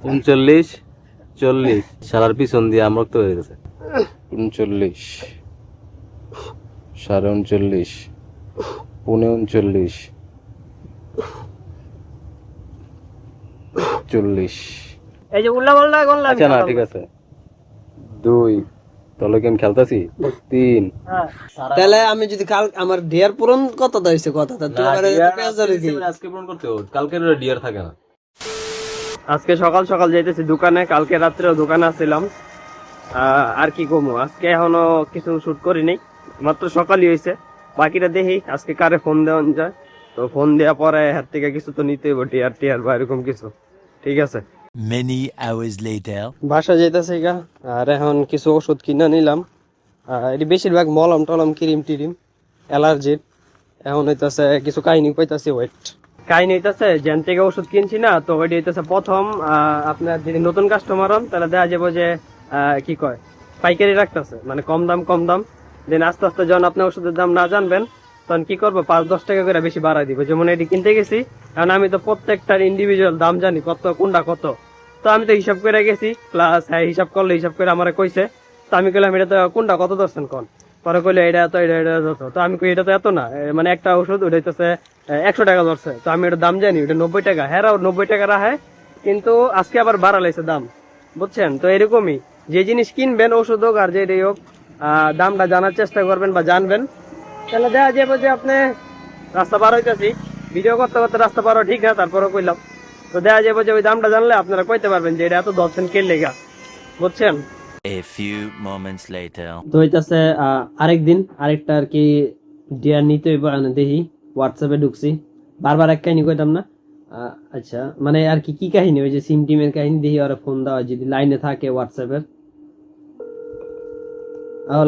39, 40 শালার পিছন দিয়ে আমরা তো হয়ে গেছে 39, 39.5, 39, 40। এই যে উল্লা পাল্লা করলাম। আচ্ছা না ঠিক আছে 2 তাহলে কি আমি খেলতেছি 3। তাহলে আমি যদি কাল আমার ডিয়ার পূরণ কতটা হয়েছে কথাটা তোমার আজকে পূরণ করতে হবে, কালকের ডিয়ার থাকে না। আজকে সকাল সকাল যাইতেছি দোকানে, কালকে রাত্রেও দোকানে আসছিলাম। আর কি কমু, আজকে এখনো কিছু শুট করিনি, মাত্র সকালই হয়েছে। বাকিটা দেখি আজকে কারে ফোন দেওয়া যায়, তো ফোন দেওয়া পরে হাত থেকে কিছু তো নিতে হইব, টিয়ার টিয়ার বা এরকম কিছু। ঠিক আছে, Many hours later. বাসা যাইতেছে গা। আর এখন কিছু ওষুধ কিনে নিলাম, এটি বেশিরভাগ মলম টলম ক্রিম টিরিম অ্যালার্জির। এখন হইতেছে কিছু কাহিনী পাইতেছে, ওয়েট কাহিনী হইতেছে যেন থেকে ওষুধ কিনছি না, তো ওইটি হইতেছে প্রথম আপনার যদি নতুন কাস্টমার হন তাহলে দেখা যাবো যে কি কয় পাইকারি রাখতেছে, মানে কম দাম। দেন আস্তে আস্তে যখন আপনি ওষুধের দাম না জানবেন তখন কি করবো 5-10 টাকা করে বেশি বাড়াই দিব। যেমন এটি কিনতে গেছি, কারণ আমি তো প্রত্যেকটার ইন্ডিভিজুয়াল দাম জানি কত কোনটা কত। তো আমি তো হিসাব করে গেছি, প্লাস হ্যাঁ হিসাব করলে হিসাব করে আমার কইছে। তো আমি কইলাম এটা তো কোনটা কত ধরছেন কোন, পরে কইলে এটা তো এটা যত। তো আমি কই এটা তো এত না, মানে একটা ওষুধ ওটা হইতেছে 100 টাকা ধরছে। তো আমি এটা দাম জানি, ওটা 90 টাকা। হ্যাঁ 90 টাকা রাখে, কিন্তু আজকে আবার বাড়ালাইছে দাম, বুঝছেন? তো এরকমই যে জিনিস কিনবেন, ওষুধ হোক আর যেটাই হোক, দামটা জানার চেষ্টা করবেন বা জানবেন, তাহলে দেখা যাবে যে আপনি রাস্তা পার হইতেছি, ভিডিও করতে করতে রাস্তা পার ঠিক না, তারপরে কইলাম। তো দেখা যাবে যে ওই দামটা জানলে আপনারা কইতে পারবেন যে এটা এত 10 সেন্ট কেন লেগা, বুঝছেন? A few moments later. তো হইতাছে আরেকদিন আরেকটা আর কি ডিয়ার নিতে হইব, দেখি হোয়াটসঅ্যাপে ঢুকছি, বারবার এক কাহিনী কইতাম না। আচ্ছা মানে আর কি কি কাহিনী, ওই যে সিম টিমের কাহিনী, দেখি ওরা ফোন দেওয়া যদি লাইনে থাকে হোয়াটসঅ্যাপের।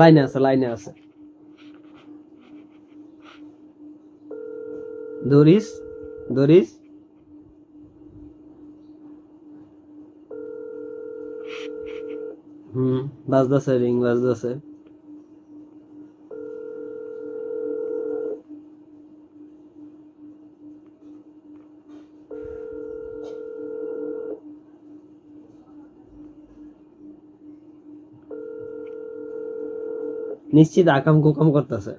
লাইনে আছে ধরিস ধরিস। বাজদাছে, রিং বাজদাছে। নিশ্চিত আকাম কুকাম করতেছে,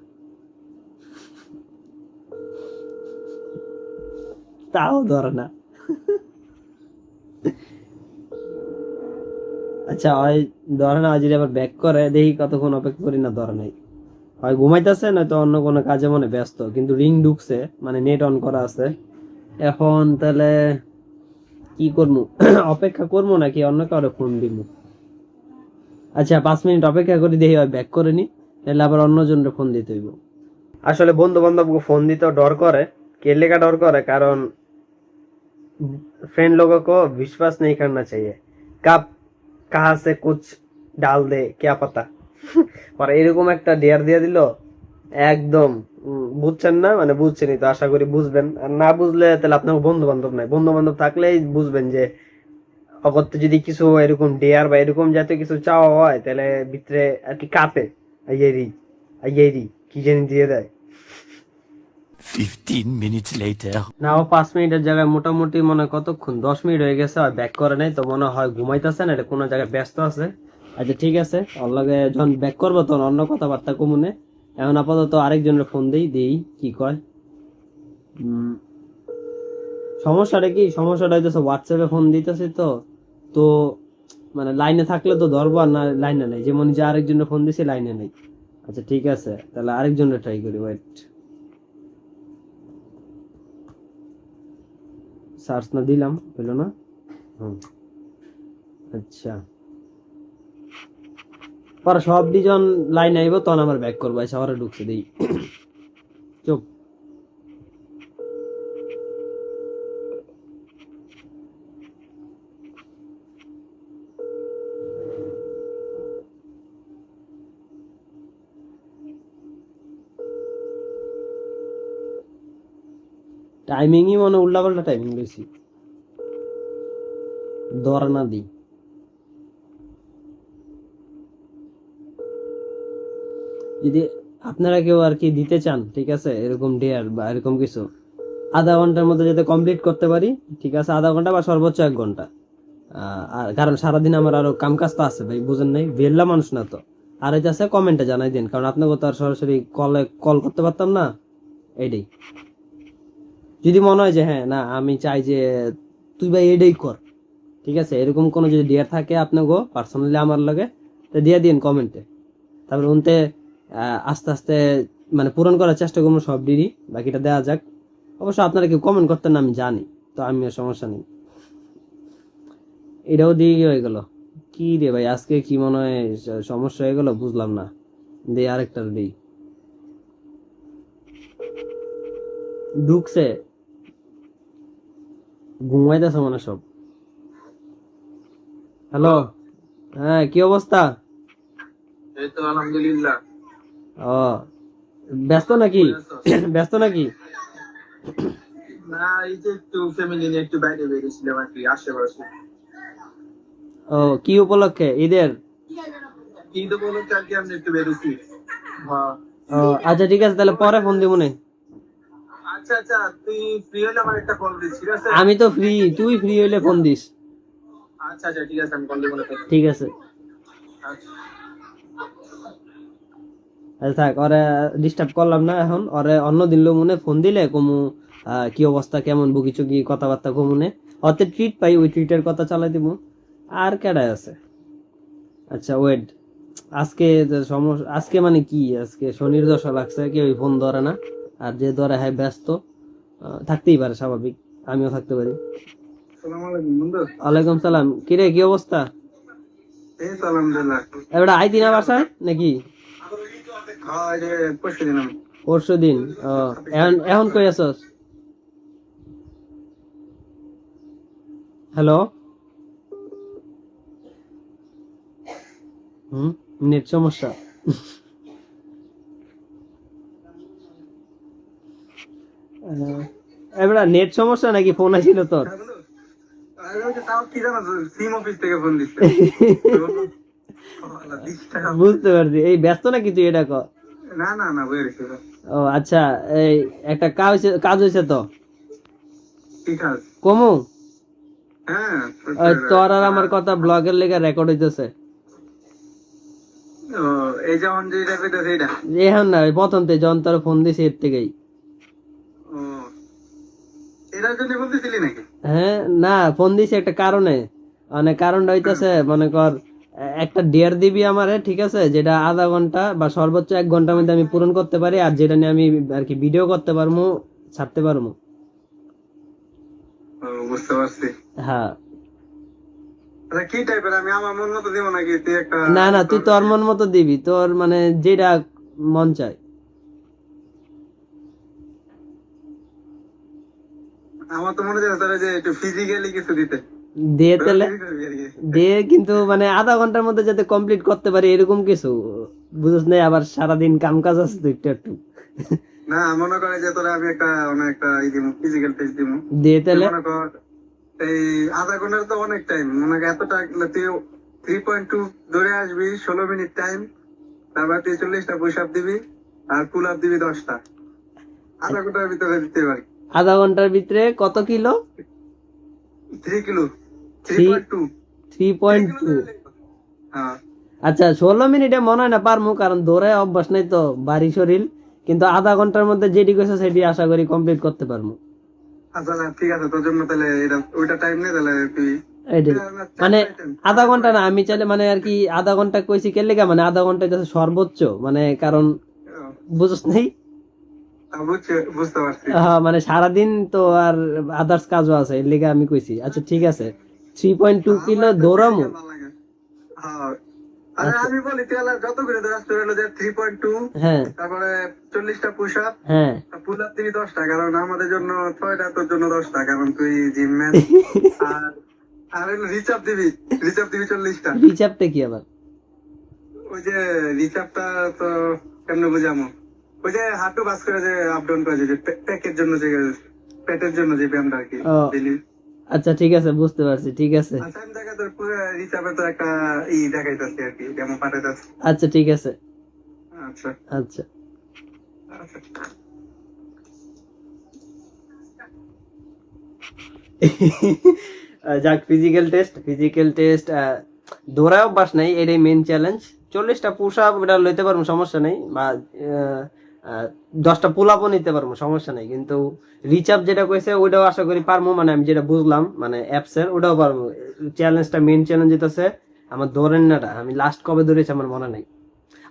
তাও ধরে না। আচ্ছা হয় ধরে না, যদি আবার ব্যাক করে দেখি কতক্ষণ অপেক্ষা করি, না ধরে নাই, হয় ঘুমাইতেছে নয়তো অন্য কোনো কাজে মনে ব্যস্ত, কিন্তু রিং ঢুকছে মানে নেট অন করা আছে। এখন তাহলে কি করবো, অপেক্ষা করবো নাকি অন্য কারো ফোন দিব? আচ্ছা 5 মিনিট অপেক্ষা করি, দেখি হয় ব্যাক করে নি, তাহলে আবার অন্যজনের ফোন দিতে হইব। আসলে বন্ধু বান্ধব ফোন দিতেও ডর করে। কে লেখা ডর করে, কারণ फ्रेंड लोगों को विश्वास नहीं करना चाहिए, कब कहाँ से कुछ डाल दे क्या पता। আর এরকম একটা ডেয়ার দিয়ে দিল একদম, বুঝছেন না, মানে বুঝছেনই তো, আশা করি বুঝবেন। আর না বুঝলে তাহলে আপনার বন্ধু বান্ধব নাই, বন্ধু বান্ধব থাকলেই বুঝবেন যে অগত্যা যদি কিছু এরকম ডেয়ার বা এরকম জাতীয় কিছু চাওয়া হয় তাহলে ভিতরে আর কি কাঁপে, আইয়েরি কি জানি দিয়ে দেয়। 15 minutes later. না ও 5 মিনিটের জায়গায় মোটামুটি মনে হয় কতক্ষণ 10 মিনিট হয়ে গেছে, আর ব্যাক করে নাই, তো মনে হয় ঘুমাইতেছে না, এটা কোনো জায়গায় ব্যস্ত আছে। আচ্ছা ঠিক আছে, ওর লগে যখন ব্যাক করবো তখন অন্য কথাবার্তা কমুনে। এখন আপাতত আরেকজনের ফোন দেই কি কয়। সমস্যাটা কি, সমস্যাটা হইতেছে হোয়াটসঅ্যাপে ফোন দিতেছি তো, তো মানে লাইনে থাকলে তো ধরবো, আর না লাইনে নেই, যেমন যে আরেকজনের ফোন দিছি লাইনে নেই। আচ্ছা ঠিক আছে, তাহলে আরেকজনের ট্রাই করি, ওয়েট। সার্চ না দিলাম, হইল না। আচ্ছা পরে সব দুজন লাইন আইব তখন আমার ব্যাক করবো। আচ্ছা ওরা ঢুকছে দেই, চুপ। টাইমিংই মনে উল্লাপাল্টা টাইমিং বেশি, ধরা না দিই। যদি আপনারা কেউ আর কি দিতে চান, ঠিক আছে, এরকম ডেয়ার বা এরকম কিছু, আধা ঘন্টার মধ্যে যাতে কমপ্লিট করতে পারি, ঠিক আছে, আধা ঘন্টা বা সর্বোচ্চ 1 ঘন্টা। আর কারণ সারাদিন আমার আরো কাম কাজ তো আছে ভাই, বুঝেন নাই, বেল্লা মানুষ না তো। আর এটা আছে কমেন্টে জানাই দিন, কারণ আপনাকে তো আর সরাসরি কল করতে পারতাম না, এইটাই। যদি মনে হয় যে হ্যাঁ না আমি চাই যে তুই ভাই এটাই কর, ঠিক আছে, এরকম কোনো যদি ডিয়ার থাকে আপনাকে পার্সোনালি আমার লগে, তো দিয়ে দিন কমেন্টে। তারপরে উনতে আস্তে আস্তে মানে পূরণ করার চেষ্টা করবো সব ডিডি, বাকিটা দেওয়া যাক। অবশ্য আপনারা কেউ কমেন্ট করতেন না আমি জানি, তো আমি সমস্যা নেই। এটাও দিয়ে হয়ে গেল। কি রে ভাই আজকে কি মনে হয় সমস্যা হয়ে গেল, বুঝলাম না। দিয়ে আরেকটা দিই, ঢুকছে, ঘুমাইতেছে মনে সব। হ্যালো, হ্যাঁ কি অবস্থা? এই তো আলহামদুলিল্লাহ। ও ব্যস্ত নাকি? ব্যস্ত নাকি? না, এই যে একটু ফ্যামিলি নিয়ে একটু বাইরে বেরিয়েছিলাম আর কি, আশেপাশে। ও কি উপলক্ষে? ঈদের? ঈদ উপলক্ষে আর কি আমি একটু বেরিয়েছি। হ্যাঁ। ও আচ্ছা ঠিক আছে, তাহলে পরে ফোন দিব নে। আচ্ছা আচ্ছা, তুই ফ্রি হলে আমার একটা কল দিস, ঠিক আছে? আমি তো ফ্রি, তুই ফ্রি হইলে ফোন দিস। আচ্ছা আচ্ছা ঠিক আছে, আমি কল দেবো না তোকে। ঠিক আছে। আচ্ছা। আচ্ছা থাক, ওরে ডিস্টার্ব করলাম না এখন। ওরে অন্য দিন লো মনে ফোন দিলে কমু কি অবস্থা, কেমন বকি চুকি কথাবার্তা কমুনে, অতে ট্রিট পাই, ওই ট্রিটের কথা চালাই দিব। আর কেডায় আছে? আচ্ছা ওয়েট, আজকে যে সমস্যা, আজকে মানে কি, আজকে শনির দশা লাগছে, কেউ ফোন ধরে না। আর যে ধরে হ্যাঁ ব্যস্ত, থাকতেই পারে, স্বাভাবিক, আমিও থাকতে পারি। আসসালামু আলাইকুম বন্ধু। ওয়ালাইকুম সালাম। কিরে কি অবস্থা? এই তো আলহামদুলিল্লাহ। এবার আইতি না বাসায় নাকি? হ্যাঁ, এই যে পরশু দিলাম। পরশু দিন? ও এখন এখন কই আছস? হ্যালো, নেট সমস্যা। এবার নেট সমস্যা নাকি ফোন আসিল তোর? হ্যাঁ বন্ধু, আরে ওই যে তাও কি জানো, সিম অফিস থেকে ফোন দিচ্ছে। বুঝতে পারছি, এই ব্যস্ত নাকি তুই এটা কর? না না না, বুঝে গেছি। ও আচ্ছা, এই একটা কাজ হয়েছে তো ঠিক আছে। কমু। হ্যাঁ। ওই তোর আর আমার কথা ব্লগের লেগে রেকর্ড হইতেছে। ও, এই যেমন যেটা কইতাছে এটা। এখন না, ওই প্রথম থেকে যখন তোর ফোন দিছি এর থেকেই। ও, এটার জন্য বলতেছিলি নাকি? হ্যাঁ না, ফোন দিছি একটা কারণে, মানে কারণটা হইতেছে মনে কর একটা ডেয়ার দিবি আমারে, ঠিক আছে, যেটা আধা ঘন্টা বা সর্বোচ্চ 1 ঘন্টার মধ্যে আমি পূরণ করতে পারি, আর যেটা নিয়ে আমি আর কি ভিডিও করতে পারবো, ছাড়তে পারবো। ও, বুঝতে পারছি। হ্যাঁ। আচ্ছা, কি টাইপের? আমি আমার মন মতো দিব নাকি তুই একটা? না না, তুই তোর মন মতো দিবি, তোর মানে যেটা মন চায়। আমার তো মনে হচ্ছে তোরা যে একটু ফিজিক্যালি কিছু দিতে। দিয়ে তেলে কি করবি আর কি? দিয়ে, কিন্তু মানে আধা ঘন্টার মধ্যে যাতে কমপ্লিট করতে পারি এরকম কিছু, বুঝছ না, আবার সারাদিন কাম কাজ আছে তো একটু একটু। না, মনে করে যে তোরা আমি একটা অনেক একটা ফিজিক্যাল টেস্ট দিব। দিয়ে তেলে মনে কর এই আধা ঘন্টার তো অনেক টাইম, মনে কর এতটা তুই 3.2 ধরে আসবি, 16 মিনিট টাইম, তারপর তুই 40টা পুশ আপ দিবি আর পুল আপ দিবি 10টা, আধা ঘন্টার ভিতরে দিতে পারি। আধা ঘন্টার ভিতরে কত কিলো? 3 কিলো, 3.2। 3.2? হ্যাঁ। আচ্ছা 16 মিনিটে মনে হয় না পারমু, কারণ দৌড়ে অভ্যাস নাই তো, বাড়ি শরীর। কিন্তু আধা ঘন্টার মধ্যে যেটি কইছে সেটি আশা করি কমপ্লিট করতে পারবো। আচ্ছা ঠিক আছে, তোর জন্য তাহলে এটা ওইটা টাইম নেই, তাহলে তুই এইটাই। মানে আধা ঘন্টা না, আমি চাইলে মানে আর কি আধা ঘন্টা কইছি কে লেগা, মানে আধা ঘন্টা হইতাছে সর্বোচ্চ, মানে কারণ বুঝছ নাই। বুঝতে পারছি। হ্যাঁ মানে সারাদিন তো আর আদার্স কাজও আছে, এর লেগে আমি কইছি। আচ্ছা ঠিক আছে, 3.2 কিলো দৌড়ামু। হ্যাঁ, আরে আমি বলি তুই যত করে রাস্তা হলো যে 3.2, হ্যাঁ তারপরে 40টা পুশ আপ, হ্যাঁ। পুল আপ দিবি 10টা, কারণ আমাদের জন্য 6টা, তোর জন্য 10টা, কারণ তুই জিম ম্যান। আর আর রিচাপ দিবি 40টা। রিচাপটা কি আবার? ওই যে রিচাপটা তো কেমনে বুঝামো, ওই যে হাঁটু বাস করে যে আপ ডাউন করে যে পেটের জন্য যে ব্যায়ামটা আর কি। ও আচ্ছা ঠিক আছে, বুঝতে পারছি, ঠিক আছে। আচ্ছা, আমি দেখা তোর পুরো রিচাপে তো একটা দেখাইতেছি আর কি, যেমন পাঠাইতেছি। আচ্ছা ঠিক আছে। আচ্ছা আচ্ছা। আচ্ছা। যাক ফিজিক্যাল টেস্ট দৌড়ায় অভ্যাস নাই, এটাই মেন চ্যালেঞ্জ। 40টা পুশ আপ এটা লইতে পারবো, সমস্যা নেই, বা 10টা পুল আপও নিতে পারবো, সমস্যা নেই। কিন্তু রিচ আপ যেটা কইছে ওইটাও আশা করি পারবো, মানে আমি যেটা বুঝলাম মানে অ্যাপসের ওটাও পারবো। চ্যালেঞ্জটা মেন চ্যালেঞ্জ হইতেছে আমার দৌড়েন নাটা, আমি লাস্ট কবে দৌড়েছি আমার মনে নেই।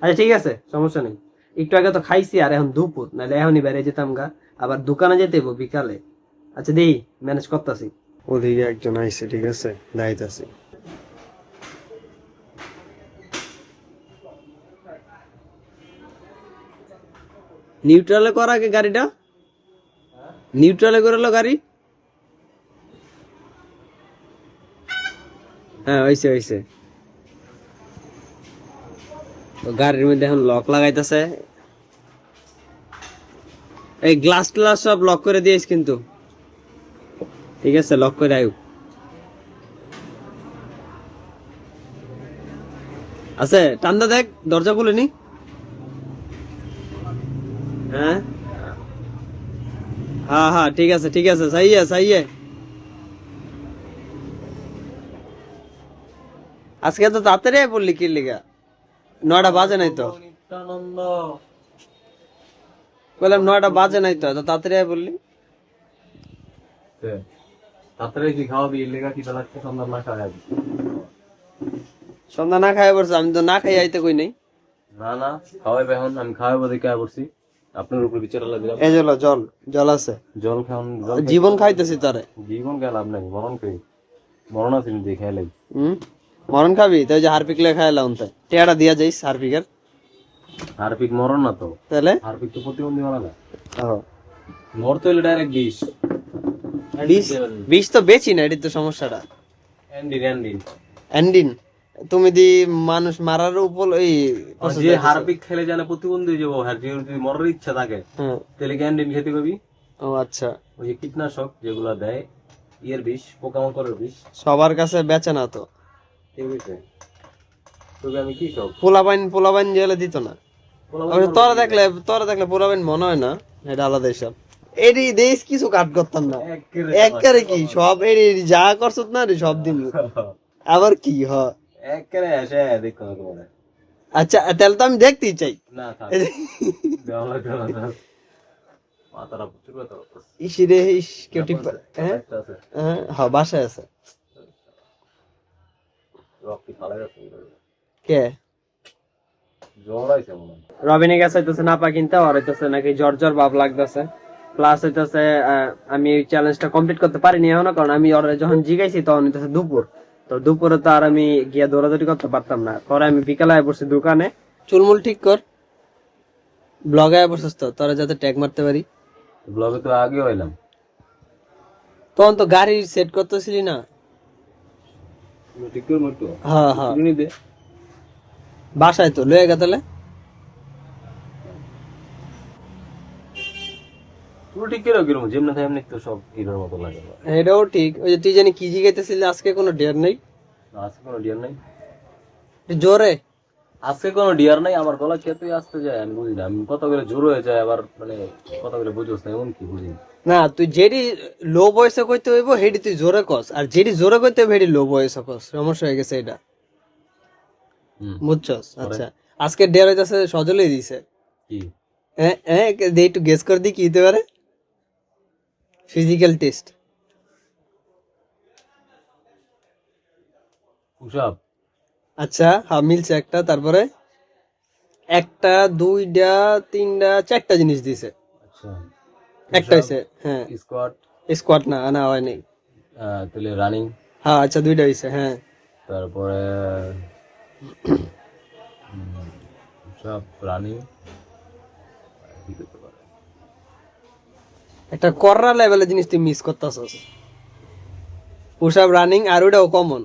আচ্ছা ঠিক আছে, সমস্যা নেই। একটু আগে তো খাইছি, আর এখন দুপুর, নাহলে এখনই বেড়ে যেতাম গা, আবার দোকানে যেতে হইবো বিকালে। আচ্ছা দেই ম্যানেজ করতেছি। ওদিকে একজন আইছে, ঠিক আছে, দাঁড়াইতেছি। নিউট্রালে করা আগে গাড়িটা, নিউট্রালে করালো গাড়ি। হ্যাঁ হইছে। তো গাড়ির মধ্যে এখন লক লাগাইতেছে, এই গ্লাস ট্লাস সব লক করে দিয়েছ কিন্তু, ঠিক আছে, লক করে আয়ু আছে। টান্দা দেখ, দরজা খুলেনি। হ্যাঁ হ্যাঁ ঠিক আছে সাইয়ে। আজকে তো তাড়াতাড়ি পড়লি কি লিগা? 9টা বাজে নাই তো, বললাম 9টা বাজে নাই তো, তাড়াতাড়ি পড়লি। তাড়াতাড়ি কি খাওয়াবি? লেগা কি লাগছে? সন্ধ্যা না খাওয়া যাবে? সন্ধ্যা না খাই পড়ছে, আমি তো না খাই আইতে কই নাই। না খাওয়াইবে এখন, আমি খাওয়াবো দেখে পড়ছি, আপনার উপর বিচার লাগলাম। এই জল আছে, জল খাওয়ান, জীবন খাইতেছি তারে। জীবন কে লাভ নাই, মরণ কই, মরণ আছে দিয়ে খাইলাই। মরণ খাবি তাই, যে হারপিক লে খাইলাম, তাই টেয়াটা দিয়া যাইস হারপিকের। হারপিক মরণ না তো, তাহলে হারপিক তো প্রতিবন্ধী মারা না, ও মর তো হইলে ডাইরেক্ট বিষ। বিষ তো বেচি না, এটি তো সমস্যাটা। অ্যান্ডিন তুমি দি মানুষ মারার উপর ওই যে হারপিক খেলে জানে প্রতিবন্ধী হয়ে যাবো, আর যদি মরার ইচ্ছা থাকে তাহলে ক্যান্ডিন খেতে পাবি। ও আচ্ছা, ওই যে কীটনাশক যেগুলা দেয়, ইয়ের বিষ, পোকামাকড়ের বিষ, সবার কাছে বেচে না তো, ঠিক আছে। তবে আমি কি সব পোলাবাইন জেলে দিত না। তোরা দেখলে পোলাবাইন মনে হয় না, এটা আলাদা হিসাব। এডি দেশ কিছু কাট করতাম না, একবারে কি সব এডি যা করছত না রে সব দিন। আবার কি হ একবারে এসে দেখো তোমাদের। আচ্ছা তাহলে তো আমি দেখতেই চাই না থাক, দেওয়া লাগবে না। মাথাটা প্রচুর ব্যথা করতেছে। ইসিরে ইস কেউ টিপা, হ্যাঁ একটা আছে, হ্যাঁ বাসায় আছে। রক্তি ফালা গেছে, কে জ্বর আইছে মনে হয়। রবিনে গেছে হইতেছে না পা কিনতে, আর হইতেছে নাকি জ্বর ভাব লাগতেছে। প্লাস হইতেছে আমি এই চ্যালেঞ্জটা কমপ্লিট করতে পারিনি এখনো, কারণ আমি ওরা যখন জিগাইছি তখন হইতেছে দুপুর, তো দুপুরে তো আর আমি গিয়া দৌড়াদৌড়ি করতে পারতাম না। পরে আমি বিকালে আয় পড়ছি দোকানে। চুলমুল ঠিক কর, ব্লগে আয় পড়ছিস তো, তোরা যাতে ট্যাগ মারতে পারি। ব্লগে তো আগে হইলাম, তখন তো গাড়ি সেট করতেছিলি না। ঠিক করে মরতো। হ্যাঁ দে বাসায় তো লয়ে গে তাহলে। পুরো ঠিক করে গেলাম, যেমন থাকে এমনি তো সব হিরোর মতো লাগে। এটাও ঠিক। ওই যে তুই জানি কি জিগাইতেছিলি, আজকে কোনো ডেয়ার নেই। আজকে কোনো ডিয়ার নাই, জোরে আজকে কোনো ডিয়ার নাই। আমার গলা খেতেই আসতে যায়, আমি বুঝি না। আমি কত করে জোর হয়ে যায়, আবার মানে কত করে বুঝোস না, এমন কি বুঝি না। তুই যেটি লো বয়সে কইতে হইব হেডি তুই জোরে কস, আর যেটি জোরে কইতে হইব হেডি লো বয়সে কস। সমস্যা হয়ে গেছে এটা, বুঝছস? আচ্ছা আজকে ডেয়ার হইতাছে সজলেই দিছে কি? হ্যাঁ একটু গেস করে দি কি হতে পারে। Physical test, push-up. আচ্ছা হ্যাঁ মিলছে একটা, তারপরে একটা দুইটা তিনটা চারটা জিনিস দিছে। আচ্ছা একটা হইছে, হ্যাঁ স্কোয়াট। স্কোয়াট না হয় নাই। তাহলে রানিং। হ্যাঁ আচ্ছা দুইটা হইছে, হ্যাঁ। তারপরে সব রানিং। একটা কররা লেভেলের জিনিস তুই মিস করতেছস। পুশ আপ, রানিং, আর ওটাও কমন।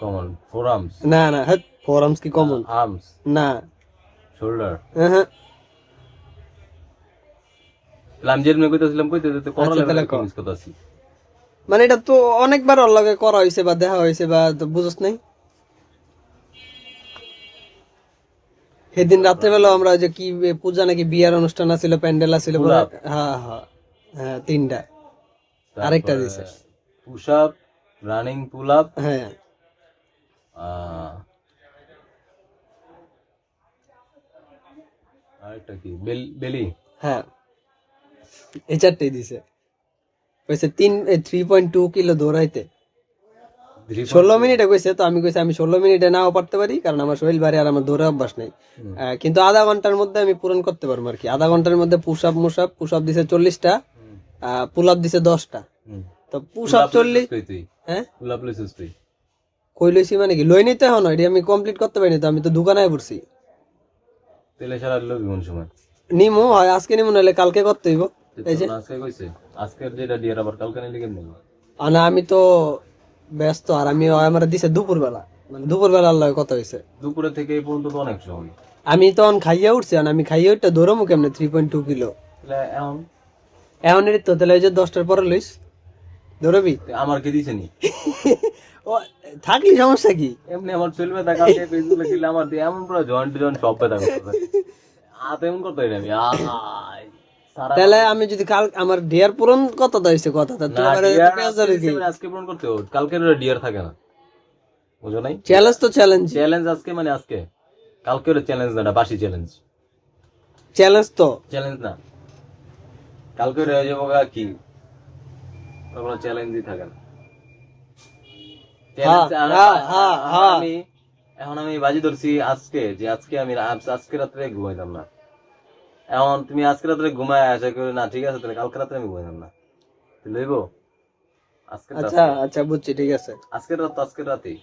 Common forums. না হ্যাঁ ফোরামস কি কমন? আর্মস না, শোল্ডার। হ্যাঁ আমি যেরকম কইতাছিলাম কইতে দিতে করলা আচ্ছা, তাহলে লেভেল মিস করতেছি। মানে এটা তো অনেকবার ওর লগে করা হয়েছে বা দেখা হয়েছে, বা বুঝছ নাই। সেদিন রাত্রেবেলা আমরা যে কি পূজা নাকি বিয়ার অনুষ্ঠান আছিল, প্যান্ডেল আছিল, হ্যাঁ 3টা, আরেকটা দিছে push up, running, pull up, হ্যাঁ আরেকটা কি বেলি। হ্যাঁ এই চারটেই দিছে। কইছে 3.2 কিলো দৌড়াইতে 16 মিনিটে কইছে। তো আমি কইছি আমি 16 মিনিটে নাও পারতে পারি, কারণ আমার শরীর ভারী আর আমার দৌড়ে অভ্যাস নেই। কিন্তু আধা ঘন্টার মধ্যে আমি পূরণ করতে পারবো আর কি। আধা ঘন্টার মধ্যে পুশ আপ দিছে 40টা, পুল আপ দিছে 10টা। তো পুশ আপ 40, হ্যাঁ পুল আপ লইছিস তুই? কই লইছি মানে কি লই নিতে এখন এটি আমি কমপ্লিট করতে পারিনি, তো আমি তো দোকানে পড়ছি। তেলে ছাড়া লবি কোন সময়? নিমো হয় আজকে নিমো, নাহলে কালকে করতে হইব। এই যে আজকে কইছে আজকের যেটা ডিয়ার আবার কালকে নিলে কেমন? না আমি তো ব্যস্ত, আর আমি আমার দিছে দুপুরবেলা, মানে দুপুরবেলা আল্লাহ কথা হয়েছে। দুপুরে থেকে এই পর্যন্ত তো অনেক সময়। আমি তখন খাইয়া উঠছি, আর আমি খাইয়া উঠতে দৌড়ামু কেমনে 3.2 কিলো। তাহলে এখন এখন এর তো তাহলে ওই যে 10টার পরে লইস দৌড়াবি। আমার কি দিছে নি? ও থাকলি সমস্যা কি? এমনি আমার চলবে তা কালকে ফেসবুকে দিলে আমার দিয়ে এমন পুরো জয়েন্ট সব ব্যথা করতেছে। এমন করতে পারি আমি সারা তাহলে আমি যদি কাল আমার ডিয়ার পূরণ কত হয়েছে কথা না, তোমার dear পেঁয়াজ ধরে কি আজকে পূরণ করতে হবে, কালকে ডিয়ার থাকে না, বুঝো নাই? চ্যালেঞ্জ তো চ্যালেঞ্জ আজকে মানে আজকে, কালকে ওটা চ্যালেঞ্জ না, বাসি চ্যালেঞ্জ। চ্যালেঞ্জ তো চ্যালেঞ্জ না, কালকে রয়ে যাবো কি কোনো চ্যালেঞ্জই থাকে না। এখন আমি বাজি ধরছি আজকে, যে আজকে আমি আজকে রাত্রে ঘুমাইতাম না। এখন তুমি আজকে রাত্রে ঘুমায় আশা করি না, ঠিক আছে তাহলে কালকে রাত্রে আমি ঘুমাইতাম না, লইব আজকে। আচ্ছা আচ্ছা বুঝছি, ঠিক আছে। আজকের রাত আজকের রাতেই